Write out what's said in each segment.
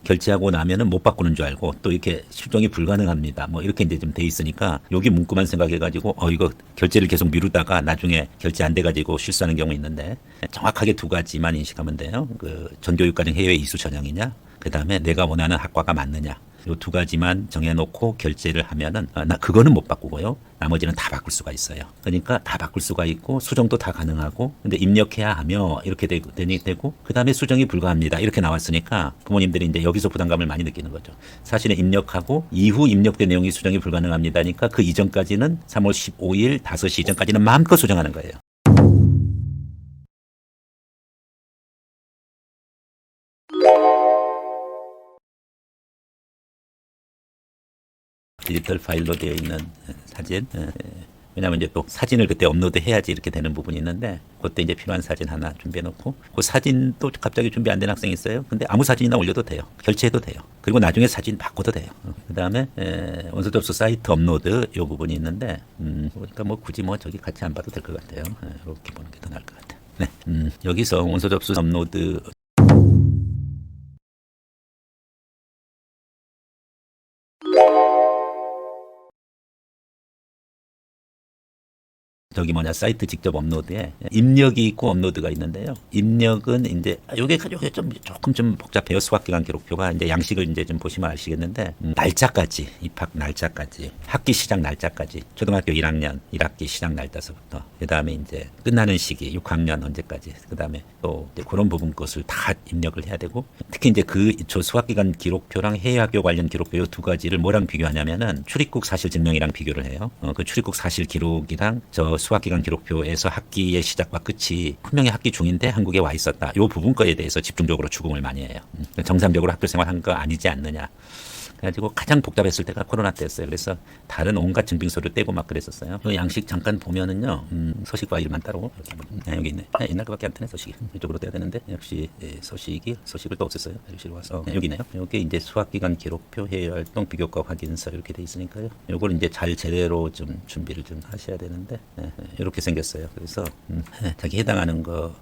결제하고 나면은 못 바꾸는 줄 알고 또 이렇게 실종이 불가능합니다. 뭐 이렇게 이제 좀 돼 있으니까 여기 문구만 생각해가지고 이거 결제를 계속 미루다가 나중에 결제 안 돼가지고 실수하는 경우 있는데 정확하게 두 가지만 인식하면 돼요. 그 전교육과정 해외 이수 전형이냐, 그 다음에 내가 원하는 학과가 맞느냐. 요 두 가지만 정해놓고 결제를 하면은 나 그거는 못 바꾸고요. 나머지는 다 바꿀 수가 있어요. 그러니까 다 바꿀 수가 있고 수정도 다 가능하고 근데 입력해야 하며 이렇게 되고 그 다음에 수정이 불가합니다. 이렇게 나왔으니까 부모님들이 이제 여기서 부담감을 많이 느끼는 거죠. 사실은 입력하고 이후 입력된 내용이 수정이 불가능합니다니까 그 이전까지는 3월 15일 5시 이전까지는 마음껏 수정하는 거예요. 디지털 파일로 되어 있는 사진. 왜냐하면 이제 또 사진을 그때 업로드 해야지 이렇게 되는 부분이 있는데 그때 이제 필요한 사진 하나 준비해 놓고 그 사진 또 갑자기 준비 안 된 학생이 있어요. 근데 아무 사진이나 올려도 돼요. 결제해도 돼요. 그리고 나중에 사진 바꿔도 돼요. 그 다음에 원서 접수 사이트 업로드 요 부분이 있는데 그러니까 뭐 굳이 뭐 저기 같이 안 봐도 될 것 같아요. 이렇게 보는 게 더 나을 것 같아요. 네. 여기서 원서 접수 업로드 저기 뭐냐 사이트 직접 업로드에 입력이 있고 업로드가 있는데요. 입력은 이제 요게 좀 조금 좀 복잡해요. 수학기간 기록표가 이제 양식을 이제 좀 보시면 아시겠는데 날짜까지 입학 날짜까지 학기 시작 날짜까지 초등학교 1학년 1학기 시작 날짜서부터 그다음에 이제 끝나는 시기 6학년 언제까지 그다음에 또 이제 그런 부분 것을 다 입력을 해야 되고 특히 이제 저 수학기간 기록표랑 해외학교 관련 기록표 요 두 가지를 뭐랑 비교하냐면은 출입국 사실 증명이랑 비교를 해요. 그 출입국 사실 기록이랑 저 수학기간 기록표에서 학기의 시작과 끝이 분명히 학기 중인데 한국에 와 있었다. 이 부분 거에 대해서 집중적으로 추궁을 많이 해요. 정상적으로 학교 생활한 거 아니지 않느냐. 그래가지고 가장 복잡했을 때가 코로나 때였어요. 그래서 다른 온갖 증빙서를 떼고 막 그랬었어요. 그 양식 잠깐 보면은요, 서식과 일만 따로 여기 있네. 옛날 거밖에 안 뜨네 서식이. 이쪽으로 떼야 되는데 역시 서식을 또 없앴어요. 여기로 와서 여기 있네요. 여기 이제 수학기간 기록표 해외활동 비교과 확인서 이렇게 돼 있으니까요. 요걸 이제 잘 제대로 좀 준비를 좀 하셔야 되는데 이렇게 생겼어요. 그래서 자기 해당하는 거.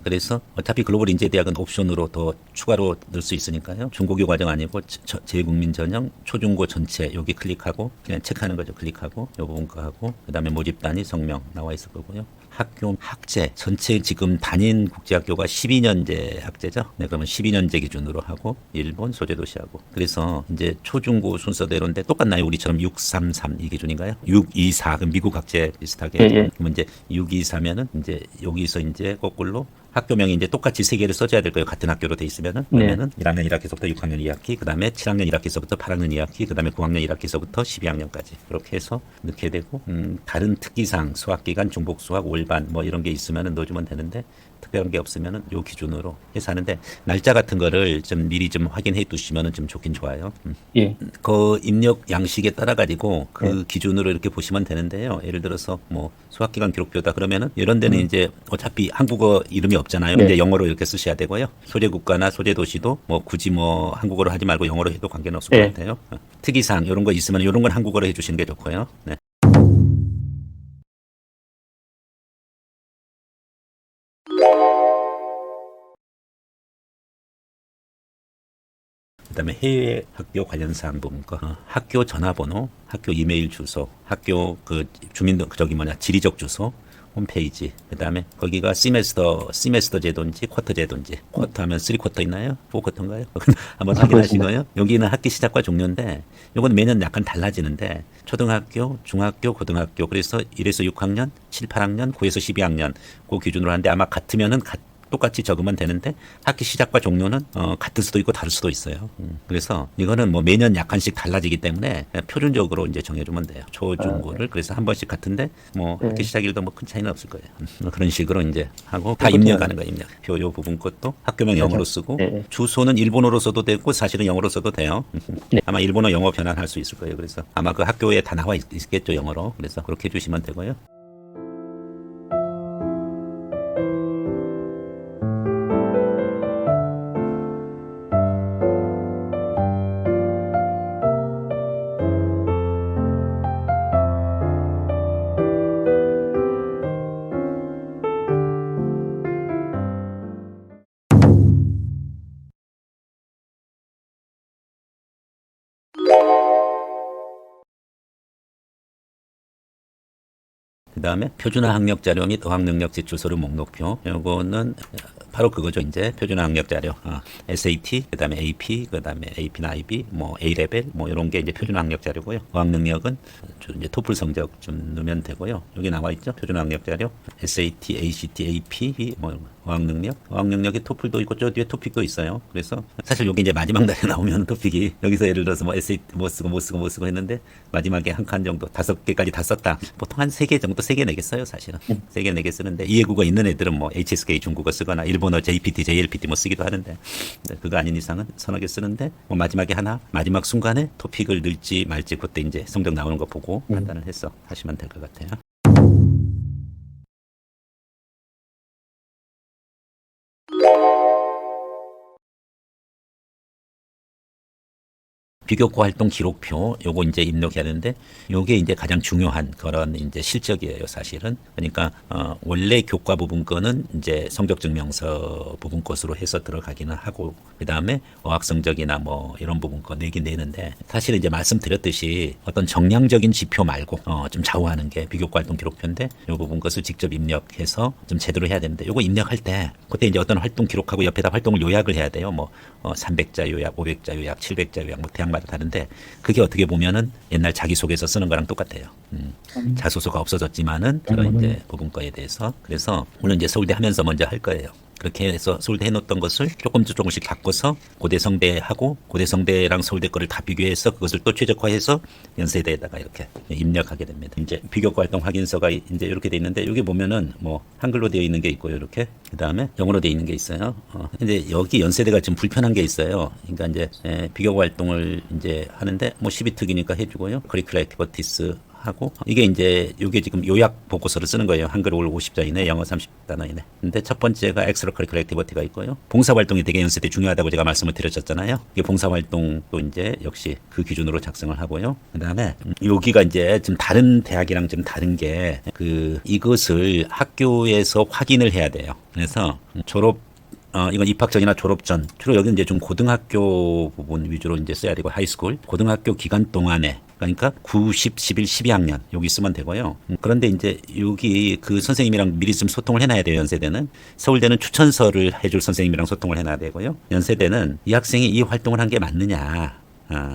그래서 어차피 글로벌 인재대학은 옵션으로 더 추가로 넣을 수 있으니까요. 중고교 과정 아니고 재국민 전형 초중고 전체 여기 클릭하고 그냥 체크하는 거죠. 클릭하고 요 부분 거 하고 그다음에 모집 단위 성명 나와 있을 거고요. 학교 학제 전체 지금 다닌 국제학교가 12년제 학제죠. 네, 그러면 12년제 기준으로 하고 일본 소재도시하고 그래서 이제 초중고 순서대로인데 똑같나요? 우리처럼 633 이 기준인가요? 624 그럼 미국 학제 비슷하게 그러면 이제 624면은 이제 여기서 이제 거꾸로 학교명이 이제 똑같이 세 개를 써줘야 될 거예요. 같은 학교로 돼 있으면은. 그러면은 1학년 1학기서부터 6학년 2학기, 그 다음에 7학년 1학기서부터 8학년 2학기, 그 다음에 9학년 1학기서부터 12학년까지. 그렇게 해서 넣게 되고, 다른 특기상, 수학기간, 중복수학, 올반, 뭐 이런 게 있으면은 넣어주면 되는데, 특별한 게 없으면은 요 기준으로 해서 하는데, 날짜 같은 거를 좀 미리 좀 확인해 두시면은 좀 좋긴 좋아요. 예. 그 입력 양식에 따라 가지고 그 기준으로 이렇게 보시면 되는데요. 예를 들어서 뭐 수학기간 기록표다 그러면은 이런 데는 이제 어차피 한국어 이름이 없잖아요. 네. 이제 영어로 이렇게 쓰셔야 되고요. 소재 국가나 소재 도시도 뭐 굳이 뭐 한국어로 하지 말고 영어로 해도 관계는 없을 것 같아요. 특이사항 이런 거 있으면 이런 건 한국어로 해주시는 게 좋고요. 네. 그다음에 해외 학교 관련 사항 부분 거 학교 전화번호, 학교 이메일 주소, 학교 그 주민 저기 뭐냐 지리적 주소, 홈페이지. 그다음에 거기가 시메스터 제도인지 쿼터 제도인지. 쿼터 하면 3쿼터 있나요? 4쿼터인가요? 한번 확인하시고요. 여기는 학기 시작과 종료인데 이건 매년 약간 달라지는데 초등학교, 중학교, 고등학교 그래서 1에서 6학년, 7, 8학년, 9에서 12학년 그 기준으로 하는데 아마 같으면은 똑같이 적으면 되는데 학기 시작과 종료는 같을 수도 있고 다를 수도 있어요. 그래서 이거는 뭐 매년 약간씩 달라지기 때문에 표준적으로 이제 정해주면 돼요. 초중고를 그래서 한 번씩 같은데 뭐 학기 시작일도 뭐 큰 차이는 없을 거예요. 그런 식으로 이제 하고 다 입력하는 거예요. 입력. 요 부분 것도 학교명 영어로 쓰고 주소는 일본어로 써도 되고 사실은 영어로 써도 돼요. 아마 일본어 영어 변환할 수 있을 거예요. 그래서 아마 그 학교에 다 나와 있겠죠 영어로. 그래서 그렇게 해주시면 되고요. 그다음에 표준화 학력 자료 및 어학 능력 제출 서류 목록표. 요거는 바로 그거죠. 이제 표준화 학력 자료, SAT, 그다음에 AP, 그다음에 AP나 IB, 뭐 A 레벨, 뭐 이런 게 이제 표준화 학력 자료고요. 어학 능력은 이제 토플 성적 좀 넣으면 되고요. 여기 나와 있죠. 표준화 학력 자료, SAT, ACT, AP, 뭐 어학 능력, 어학 능력에 토플도 있고 저 뒤에 토픽도 있어요. 그래서 사실 여기 이제 마지막 날에 나오면 토픽이 여기서 예를 들어서 뭐 SAT 뭐 쓰고 했는데 마지막에 한 칸 정도 5개까지 다 썼다. 보통 한 3개 정도 3개 내겠어요, 사실은. 3개 내게 쓰는데 이해국어 있는 애들은 뭐 HSK 중국어 쓰거나 일본어 JPT, JLPT 뭐 쓰기도 하는데 그거 아닌 이상은 서너 개 쓰는데 뭐 마지막에 하나, 마지막 순간에 토픽을 넣을지 말지 그때 이제 성적 나오는 거 보고 판단을 해서 하시면 될 것 같아요. 비교과 활동 기록표 요거 이제 입력해야 되는데 요게 이제 가장 중요한 그런 이제 실적이에요, 사실은. 그러니까 원래 교과 부분 거는 이제 성적 증명서 부분 것으로 해서 들어가기는 하고 그다음에 어학 성적이나 뭐 이런 부분 거 내긴 내는데 사실 이제 말씀드렸듯이 어떤 정량적인 지표 말고 좀 좌우하는 게 비교과 활동 기록표인데 요 부분 것을 직접 입력해서 좀 제대로 해야 되는데 요거 입력할 때 그때 이제 어떤 활동 기록하고 옆에다 활동을 요약을 해야 돼요. 뭐 300자 요약, 500자 요약, 700자 요약 뭐 대학마다 다른데 그게 어떻게 보면은 옛날 자기소개서 쓰는 거랑 똑같아요. 자소서가 없어졌지만은 그런 이제 부분과에 대해서 그래서 물론 이제 서울대 하면서 먼저 할 거예요. 그렇게 해서 서울대 해놓던 것을 조금씩 바꿔서 고대성대하고 고대성대랑 서울대 거를 다 비교해서 그것을 또 최적화해서 연세대에다가 이렇게 입력하게 됩니다. 이제 비교과 활동 확인서가 이제 이렇게 돼 있는데 여기 보면은 뭐 한글로 되어 있는 게 있고요, 이렇게 그 다음에 영어로 되어 있는 게 있어요. 근데 여기 연세대가 좀 불편한 게 있어요. 그러니까 이제 비교과 활동을 이제 하는데 뭐 12특이니까 해주고요, 커리큘러 액티비티스 하고 이게 이제 요게 지금 요약 보고서를 쓰는 거예요. 한글 올 50자 이내, 영어 30단어 이내. 근데 첫 번째가 엑스트라 커리큘러 액티비티가 있고요. 봉사 활동이 되게 연세대 중요하다고 제가 말씀을 드렸잖아요. 이게 봉사 활동도 이제 역시 그 기준으로 작성을 하고요. 그다음에 여기가 이제 좀 다른 대학이랑 좀 다른 게 이것을 학교에서 확인을 해야 돼요. 그래서 이건 입학 전이나 졸업 전, 주로 여기는 이제 좀 고등학교 부분 위주로 이제 써야 되고, 하이스쿨, 고등학교 기간 동안에, 그러니까 9, 10, 11, 12학년, 여기 쓰면 되고요. 그런데 이제 여기 그 선생님이랑 미리 좀 소통을 해놔야 돼요, 연세대는. 서울대는 추천서를 해줄 선생님이랑 소통을 해놔야 되고요. 연세대는 이 학생이 이 활동을 한 게 맞느냐,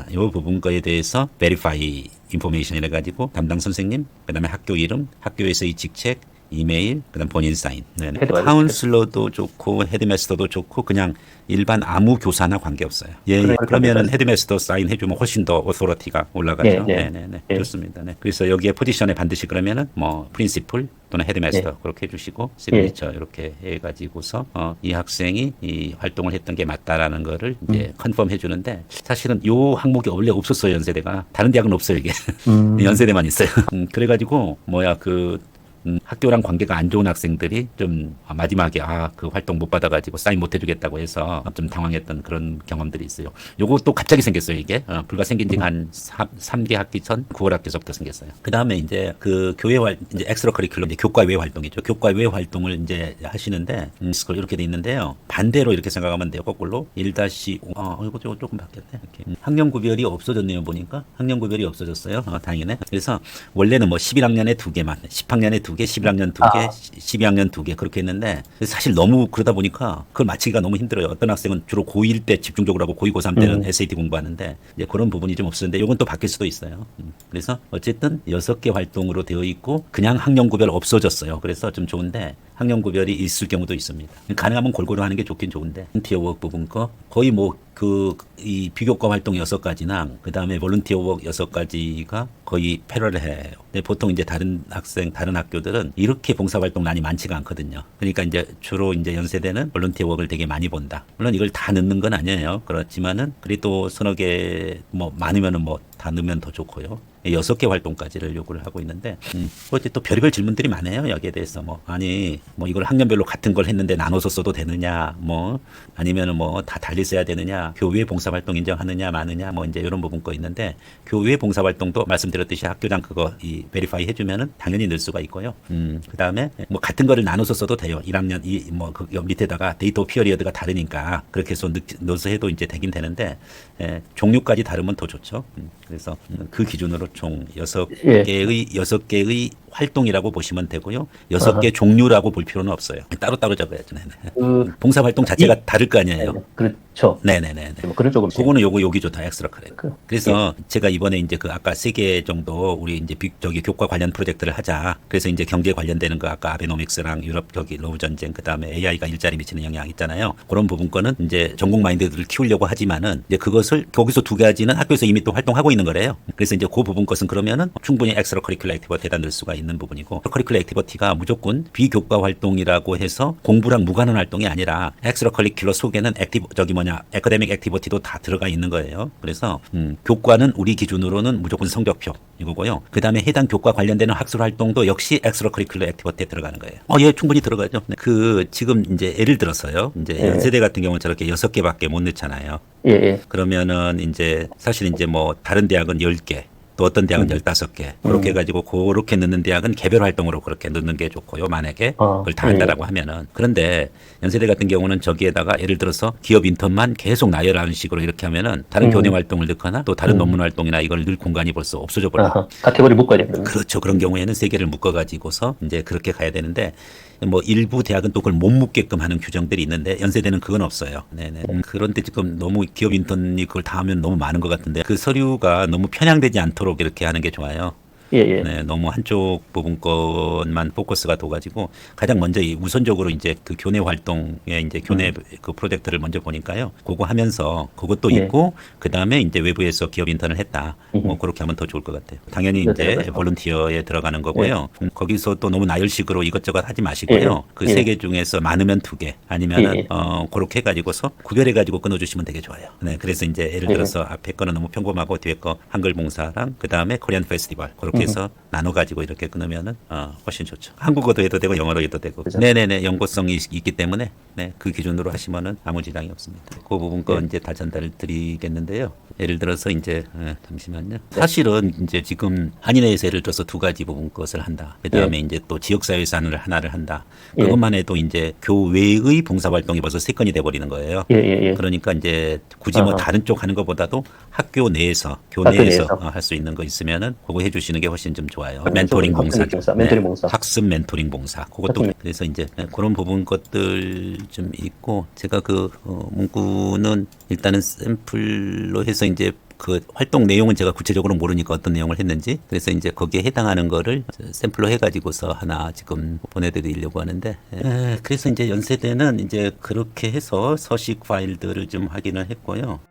이 부분 거에 대해서 verify information 이래가지고 담당 선생님, 그 다음에 학교 이름, 학교에서의 직책, 이메일, 그다음 본인 사인. 네. 카운슬러도 좋고 헤드마스터도 좋고 그냥 일반 아무 교사나 관계없어요. 예, 그러면은 헤드마스터 사인 해주면 훨씬 더 오토리티가 올라가죠. 네네네. 좋습니다. 네. 그래서 여기에 포지션에 반드시 그러면은 뭐 프린시플 또는 헤드마스터 그렇게 해주시고 시그니처 이렇게 해가지고서 이 학생이 이 활동을 했던 게 맞다라는 거를 이제 컨펌 해주는데 사실은 요 항목이 원래 없었어요, 연세대가. 다른 대학은 없어요, 이게. 연세대만 있어요. 그래가지고 학교랑 관계가 안 좋은 학생들이 좀 마지막에 그 활동 못 받아가지고 사인 못 해주겠다고 해서 좀 당황했던 그런 경험들이 있어요. 요것도 갑자기 생겼어요, 이게. 불과 생긴 지가 한 3개 학기 전 9월 학기서부터 생겼어요. 그 다음에 이제 그 이제 엑스트라 커리큘럼, 이제 교과 외 활동이죠. 교과 외 활동을 이제 하시는데, 이렇게 돼 있는데요. 반대로 이렇게 생각하면 돼요, 거꾸로. 1-5, 이거 조금 바뀌었네. 이렇게. 학년 구별이 없어졌네요, 보니까. 학년 구별이 없어졌어요. 다행이네. 그래서 원래는 뭐 11학년에 2개만, 10학년에 2개, 11학년 2개, 12학년 2개 그렇게 했는데 사실 너무 그러다 보니까 그걸 맞추기가 너무 힘들어요. 어떤 학생은 주로 고1 때 집중적으로 하고 고2, 고3 때는 SAT 공부하는데 이제 그런 부분이 좀 없었는데 이건 또 바뀔 수도 있어요. 그래서 어쨌든 6개 활동으로 되어 있고 그냥 학년 구별 없어졌어요. 그래서 좀 좋은데 학년 구별이 있을 경우도 있습니다. 가능하면 골고루 하는 게 좋긴 좋은데 볼런티어워크 부분 거 거의 이 비교과 활동 6가지나 그 다음에 볼런티어워크 6가지가 거의 패러를해요. 근데 보통 이제 다른 학교들은 이렇게 봉사활동란이 많지가 않거든요. 그러니까 이제 주로 이제 연세대는 볼런티어워크를 되게 많이 본다. 물론 이걸 다 넣는 건 아니에요. 그렇지만은 그래도 서너 개 많으면은 다 넣으면 더 좋고요. 6개 활동까지를 요구를 하고 있는데, 어째 또 별의별 질문들이 많아요. 여기에 대해서 이걸 학년별로 같은 걸 했는데 나눠서 써도 되느냐, 아니면은 다 달리 써야 되느냐, 교외 봉사활동 인정하느냐, 마느냐, 이제 이런 부분 거 있는데, 교외 봉사활동도 말씀드렸듯이 학교장 베리파이 해주면은 당연히 넣을 수가 있고요. 그 다음에 같은 거를 나눠서 써도 돼요. 1학년, 그 밑에다가 데이터 피어리어드가 다르니까 그렇게 해서 넣어서 해도 이제 되긴 되는데, 종류까지 다르면 더 좋죠. 그래서 그 기준으로 총 6개의 활동이라고 보시면 되고요. 6개 종류라고 볼 필요는 없어요. 따로따로 적어야죠. 네네. 봉사활동 자체가 다를 거 아니에요. 그렇죠. 네네네. 뭐 그런 쪽으로. 그거는 여기 좋다. 엑스트라커리큘럼. 그래서 제가 이번에 이제 그 아까 3개 정도 우리 이제 저기 교과 관련 프로젝트를 하자. 그래서 이제 경제 관련되는 거 아까 아베노믹스랑 유럽 저기 러브 전쟁 그다음에 AI가 일자리 미치는 영향 있잖아요. 그런 부분 거는 이제 전공 마인드들을 키우려고 하지만은 이제 그것을 거기서 2가지는 학교에서 이미 또 활동하고 있는 거래요. 그래서 이제 그 부분 것은 그러면은 충분히 엑스트라커리큘러 액티비티에다 넣을 수가 있는 부분이고 커리큘러 액티비티가 무조건 비교과 활동이라고 해서 공부랑 무관한 활동이 아니라 엑스트라커리큘러 속에는 에커데믹 액티비티도 다 들어가 있는 거예요. 그래서 교과는 우리 기준으로는 무조건 성적표 이거고요. 그다음에 해당 교과 관련되는 학술 활동도 역시 엑스트라커리큘러 액티비티에 들어가는 거예요. 예, 충분히 들어가죠. 그 지금 이제 예를 들어서요. 이제 연세대 같은 경우는 저렇게 6개밖에 못 넣잖아요. 그러면은 이제 사실 이제 뭐 다른 대학은 10개 또 어떤 대학은 15개 그렇게 해가지고 그렇게 넣는 대학은 개별 활동으로 그렇게 넣는 게 좋고요. 만약에 그걸 다 한다라고 하면은. 그런데 연세대 같은 경우는 저기에다가 예를 들어서 기업 인턴만 계속 나열하는 식으로 이렇게 하면은 다른 교내 활동을 넣거나 또 다른 논문 활동이나 이걸 넣을 공간이 벌써 없어져 버려요. 카테고리 묶어야 되는. 그렇죠. 그런 경우에는 3개를 묶어가지고서 이제 그렇게 가야 되는데 뭐 일부 대학은 또 그걸 못 묶게끔 하는 규정들이 있는데 연세대는 그건 없어요. 네네. 그런데 지금 너무 기업 인턴이 그걸 다 하면 너무 많은 것 같은데 그 서류가 너무 편향되지 않도록 이렇게 하는 게 좋아요. 네, 너무 한쪽 부분 것만 포커스가 둬가지고 가장 먼저 우선적으로 이제 그 교내 활동에 이제 교내 그 프로젝트를 먼저 보니까요. 그거 하면서 그것도 있고 그 다음에 이제 외부에서 기업 인턴을 했다. 뭐 그렇게 하면 더 좋을 것 같아요. 당연히 이제 볼런티어에 들어가는 거고요. 거기서 또 너무 나열식으로 이것저것 하지 마시고요. 그 3개 중에서 많으면 2개 아니면은 그렇게 해가지고서 구별해가지고 끊어주시면 되게 좋아요. 네, 그래서 이제 예를 들어서 앞에 거는 너무 평범하고 뒤에 거 한글 봉사랑 그 다음에 코리안 페스티벌 그렇게 해서 나눠가지고 이렇게 끊으면은 훨씬 좋죠. 한국어도 해도 되고 영어로 해도 되고. 그렇죠? 네네네. 연고성이 있기 때문에 네, 그 기준으로 하시면은 아무 지장이 없습니다. 그 부분 거 이제 다 전달을 드리겠는데요. 예를 들어서 이제 잠시만요. 사실은 이제 지금 한인회에서 예를 들어서 2가지 부분 것을 한다. 그다음에 이제 또 지역사회에서 하나를 한다. 그것만 해도 이제 교외의 봉사활동이 벌써 3건이 돼버리는 거예요. 그러니까 이제 굳이 뭐 다른 쪽 하는 것보다도 학교 내에서 교내에서 할 수 있는 거 있으면은 그거 해주시는 게 훨씬 좀 좋아요. 멘토링 봉사, 멘토링 봉사, 학습 멘토링 봉사. 그것도 그래서 이제 그런 부분 것들 좀 있고 제가 그 문구는 일단은 샘플로 해서 이제 그 활동 내용은 제가 구체적으로 모르니까 어떤 내용을 했는지 그래서 이제 거기에 해당하는 거를 샘플로 해가지고서 하나 지금 보내드리려고 하는데 그래서 이제 연세대는 이제 그렇게 해서 서식 파일들을 좀 확인을 했고요.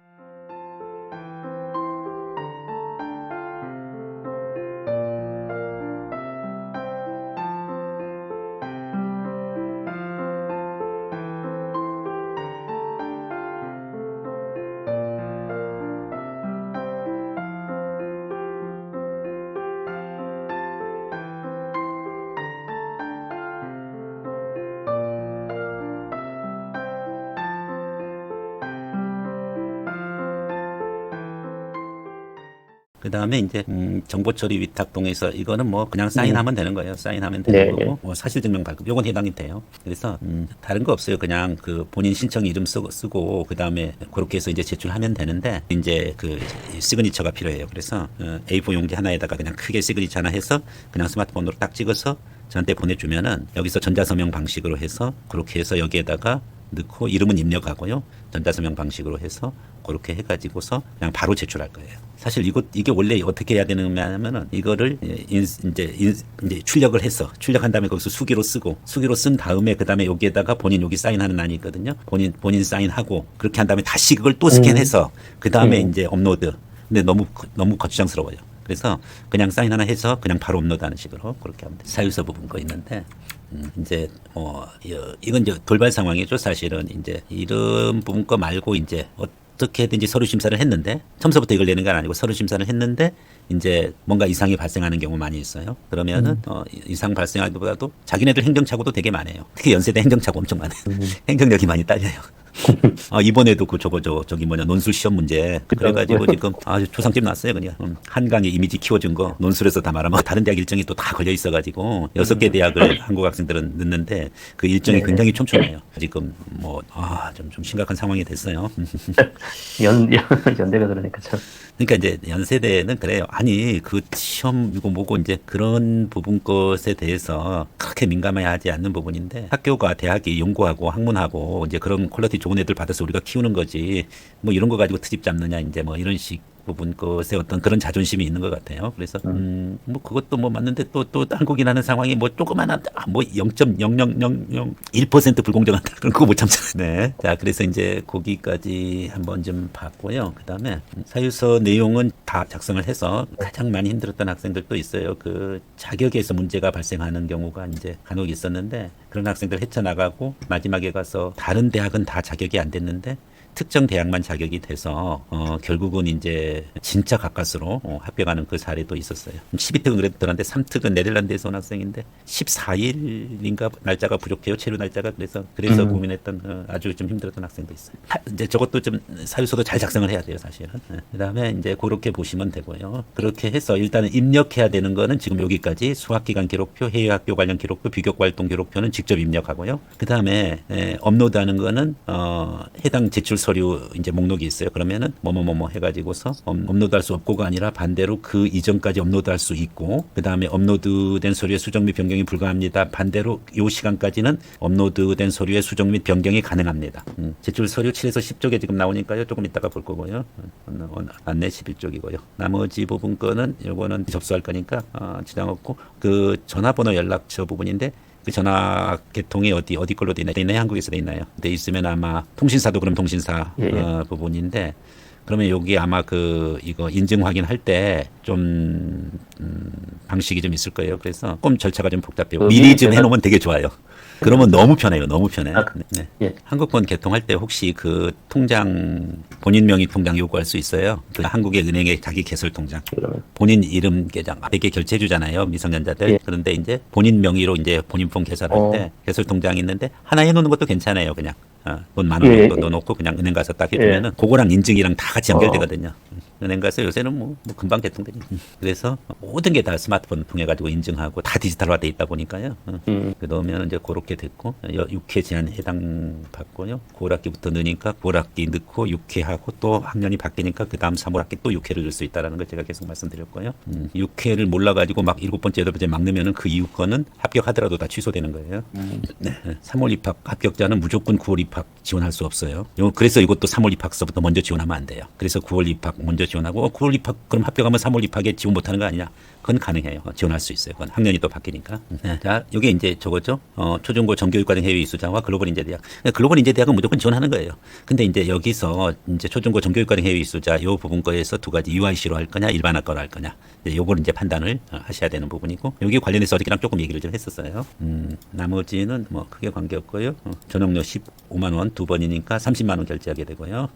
그 다음에 이제 정보 처리 위탁 동의서 이거는 뭐 그냥 사인하면 되는 거예요. 사인하면 되는 거고 뭐 사실증명 발급 요건 해당이 돼요. 그래서 다른 거 없어요. 그냥 그 본인 신청 이름 쓰고 그 다음에 그렇게 해서 이제 제출하면 되는데 이제 그 시그니처가 필요해요. 그래서 A4 용지 하나에다가 그냥 크게 시그니처 하나 해서 그냥 스마트폰으로 딱 찍어서 저한테 보내주면은 여기서 전자서명 방식으로 해서 그렇게 해서 여기에다가 넣고 이름은 입력하고요. 전자서명 방식으로 해서 그렇게 해가지고서 그냥 바로 제출할 거예요. 사실 이게 원래 어떻게 해야 되느냐면은 이거를 이제 출력을 해서 출력한 다음에 거기서 수기로 쓴 다음에 그 다음에 여기에다가 본인 여기 사인하는 란이 있거든요. 본인 사인하고 그렇게 한 다음에 다시 그걸 또 스캔해서 그 다음에 이제 업로드. 근데 너무 거추장스러워요. 그래서 그냥 사인 하나 해서 그냥 바로 업로드하는 식으로 그렇게 하면 돼요. 사유서 부분 거 있는데 이제 이건 이제 돌발 상황이죠. 사실은 이제 이런 부분 거 말고 이제 어떻게든지 서류 심사를 했는데 처음서부터 이걸 내는 건 아니고 서류 심사를 했는데 이제 뭔가 이상이 발생하는 경우 많이 있어요. 그러면은 이상 발생하기보다도 자기네들 행정착오도 되게 많아요. 특히 연세대 행정착오 엄청 많아요. 행정력이 많이 딸려요. 이번에도 저기 뭐냐 논술 시험 문제 그래가지고 지금 아주 초상집 났어요 그냥. 한강의 이미지 키워준 거 논술에서 다 말하면 다른 대학 일정이 또 다 걸려 있어가지고 6개 대학을 한국 학생들은 넣는데 그 일정이 굉장히 촘촘해요. 지금 좀 심각한 상황이 됐어요. 연대가 그러니까 참. 그러니까 이제 연세대는 그래요. 아니 그 시험 이거 뭐고 이제 그런 부분 것에 대해서 그렇게 민감해야 하지 않는 부분인데 학교가 대학이 연구하고 학문하고 이제 그런 퀄리티 좋은 애들 받아서 우리가 키우는 거지 뭐 이런 거 가지고 트집 잡느냐 이제 뭐 이런 식 부분 것에 어떤 그런 자존심이 있는 것 같아요. 그래서 뭐 그것도 뭐 맞는데 또 한국이라는 상황이 뭐 조그마한 뭐 0.0001% 불공정하다 그런 거 못 참잖아요. 네. 자 그래서 이제 거기까지 한번 좀 봤고요. 그다음에 사유서 내용은 다 작성을 해서 가장 많이 힘들었던 학생들도 있어요. 그 자격에서 문제가 발생하는 경우가 이제 간혹 있었는데 그런 학생들 헤쳐나가고 마지막에 가서 다른 대학은 다 자격이 안 됐는데 특정 대학만 자격이 돼서 결국은 이제 진짜 가까스로 합격하는 그 사례도 있었어요. 12특은 그래도 덜한데 3특은 네덜란드에서 온 학생인데 14일인가 날짜가 부족해요. 체류 날짜가 그래서 고민했던 아주 좀 힘들었던 학생도 있어요. 이제 저것도 좀 사유서도 잘 작성을 해야 돼요, 사실은. 그다음에 이제 그렇게 보시면 되고요. 그렇게 해서 일단은 입력해야 되는 거는 지금 여기까지 수학기간 기록표, 해외학교 관련 기록표, 비교과활동 기록표는 직접 입력하고요. 그다음에 업로드하는 거는 해당 제출 서류 이제 목록이 있어요. 그러면은 뭐뭐뭐뭐 해가지고서 업로드할 수 없고가 아니라 반대로 그 이전까지 업로드할 수 있고 그 다음에 업로드된 서류의 수정 및 변경이 불가합니다. 반대로 요 시간까지는 업로드된 서류의 수정 및 변경이 가능합니다. 제출 서류 7에서 10쪽에 지금 나오니까요. 조금 이따가 볼 거고요. 안내 11쪽이고요. 나머지 부분 거는 요거는 접수할 거니까 지장 없고 그 전화번호 연락처 부분인데 그 전화 개통이 어디 걸로 돼 있나요? 한국에서 돼 있나요? 돼 있으면 아마 통신사도 그럼 통신사 부분인데 그러면 여기 아마 이거 인증 확인할 때 좀 방식이 좀 있을 거예요. 그래서 조금 절차가 좀 복잡해요. 미리 좀 해놓으면 되게 좋아요. 그러면 너무 편해요. 너무 편해. 네. 예. 한국권 개통할 때 혹시 그 통장 본인 명의 통장 요구할 수 있어요. 그 한국의 은행의 자기 개설 통장. 본인 이름 계정 되게 결제해 주잖아요. 미성년자들. 예. 그런데 이제 본인 명의로 이제 본인폰 개설할 때 개설 통장이 있는데 하나 해 놓는 것도 괜찮아요. 그냥 돈 10,000원 정도 넣어놓고 그냥 은행 가서 딱 해주면은 그거랑 인증이랑 다 같이 연결되거든요. 은행 가서 요새는 뭐 금방 개통되니. 그래서 모든 게 다 스마트폰 통해 가지고 인증하고 다 디지털화돼 있다 보니까요. 그 넣으면 이제 그렇게 됐고 6회 제한 해당 받고요. 9월 학기부터 넣으니까 9월 학기 넣고 6회 하고 또 학년이 바뀌니까 그 다음 3월 학기 또 6회를 넣을 수 있다라는 걸 제가 계속 말씀드렸고요. 6회를 몰라가지고 막 7번째 8번째 막 넣으면은 그 이후 거는 합격하더라도 다 취소되는 거예요. 네. 3월 입학 합격자는 무조건 9월 입학 지원할 수 없어요. 그래서 이것도 3월 입학서부터 먼저 지원하면 안 돼요. 그래서 9월 입학 먼저 지원하고 9월 입학 그럼 합격하면 3월 입학에 지원 못하는 거 아니냐? 그건 가능해요. 지원할 수 있어요. 그건 학년이 또 바뀌니까. 네. 자, 이게 이제 저거죠. 초중고 정교육과정 해외 이수자와 글로벌 인재대학. 글로벌 인재대학은 무조건 지원하는 거예요. 근데 이제 여기서 이제 초중고 정교육과정 해외 이수자 요 부분 거에서 두 가지 UIC로 할 거냐, 일반학과로 할 거냐. 요걸 이제 판단을 하셔야 되는 부분이고 여기 관련해서 어저께랑 조금 얘기를 좀 했었어요. 나머지는 뭐 크게 관계없고요. 전용료 15만 원 두 번이니까 30만 원 결제하게 되고요.